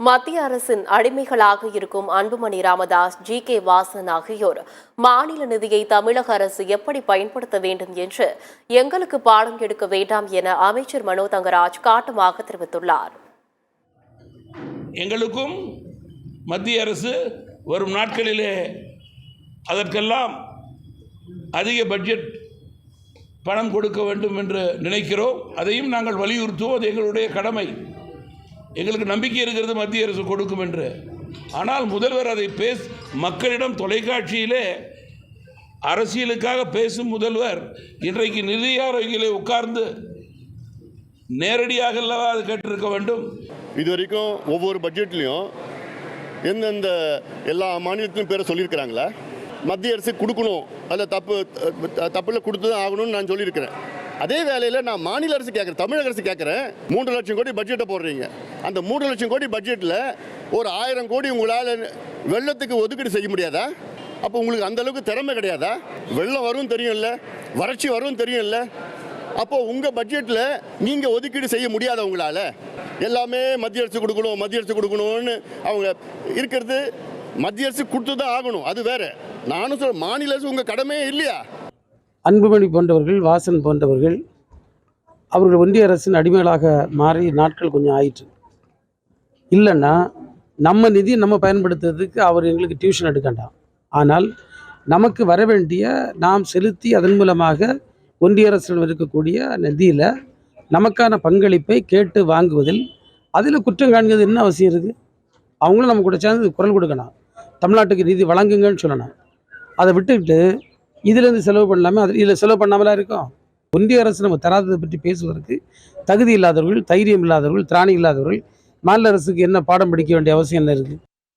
மத்திய அரசின் அடிமைகளாக இருக்கும் அன்புமணி ராமதாஸ், ஜி.கே. வாசன் ஆகியோர் மாநில நிதியை தமிழக அரசு எப்படி பயன்படுத்த வேண்டும் என்று எங்களுக்கு பாடம் எடுக்க வேண்டாம் என அமைச்சர் மனோ தங்கராஜ் காட்டமாக தெரிவித்துள்ளார். எங்களுக்கும் மத்திய அரசு வரும் நாட்களிலே அதற்கெல்லாம் அதிக பட்ஜெட் பணம் கொடுக்க வேண்டும் என்று நினைக்கிறோம். அதையும் நாங்கள் வலியுறுத்துவோம். அது எங்களுடைய கடமை. எங்களுக்கு நம்பிக்கை இருக்கிறது மத்திய அரசு கொடுக்கும் என்று. ஆனால் முதல்வர் அதை மக்களிடம் தொலைக்காட்சியிலே அரசியலுக்காக பேசும் முதல்வர் இன்றைக்கு நிதி ஆரோக்கியிலே உட்கார்ந்து நேரடியாக அல்லவா அது கேட்டிருக்க வேண்டும். இதுவரைக்கும் ஒவ்வொரு பட்ஜெட்லையும் எந்தெந்த எல்லா மாநிலத்திலும் பேரை சொல்லியிருக்கிறாங்களா? மத்திய அரசு கொடுக்கணும், அதில் தப்பில் கொடுத்து தான் ஆகணும்னு நான் சொல்லியிருக்கிறேன். அதே வேலையில் நான் மாநில அரசு கேட்குறேன், தமிழக அரசு கேட்குறேன். 3 லட்சம் கோடி பட்ஜெட்டை போடுறீங்க. அந்த 3 லட்சம் கோடி பட்ஜெட்டில் ஒரு 1000 கோடி உங்களால் வெள்ளத்துக்கு ஒதுக்கீடு செய்ய முடியாதா? அப்போ உங்களுக்கு அந்தளவுக்கு திறமை கிடையாதா? வெள்ளம் வரும் தெரியும்ல, வறட்சி வரும் தெரியும்ல. அப்போது உங்கள் பட்ஜெட்டில் நீங்கள் ஒதுக்கீடு செய்ய முடியாத உங்களால் எல்லாமே மத்திய அரசு கொடுக்கணும் மத்திய அரசு கொடுக்கணும்னு அவங்க இருக்கிறது. மத்திய அரசு கொடுத்து தான் ஆகணும், அது வேறு. நானும் சொல்ல, மாநில அரசு உங்கள் கடமையே இல்லையா? அன்புமணி போன்றவர்கள், வாசன் போன்றவர்கள் அவர்கள் ஒன்றிய அரசின் அடிமைகளாக மாறி நாட்கள் கொஞ்சம் ஆயிற்று. இல்லைன்னா நம்ம நிதியை நம்ம பயன்படுத்துறதுக்கு அவர் எங்களுக்கு டியூஷன் எடுக்கண்டாம். ஆனால் நமக்கு வர வேண்டிய நாம் செலுத்தி அதன் மூலமாக ஒன்றிய அரசிடம் இருக்கக்கூடிய நிதியில் நமக்கான பங்களிப்பை கேட்டு வாங்குவதில் அதில் குற்றம் காண்கிறது என்ன அவசியம் இருக்குது? அவங்களும் நம்ம கூட சேர்ந்து குரல் கொடுக்கணும், தமிழ்நாட்டுக்கு நிதி வழங்குங்கன்னு சொல்லணும். அதை விட்டுக்கிட்டு இதிலேருந்து செலவு பண்ணலாமே, இதில் செலவு பண்ணாமலாம் இருக்கும். ஒன்றிய அரசு நம்ம தராததை பற்றி பேசுவதற்கு தகுதி இல்லாதவர்கள், தைரியம் இல்லாதவர்கள், திராணி இல்லாதவர்கள் மாநில அரசுக்கு என்ன பாடம் படிக்க வேண்டிய அவசியம் என்ன இருக்குது?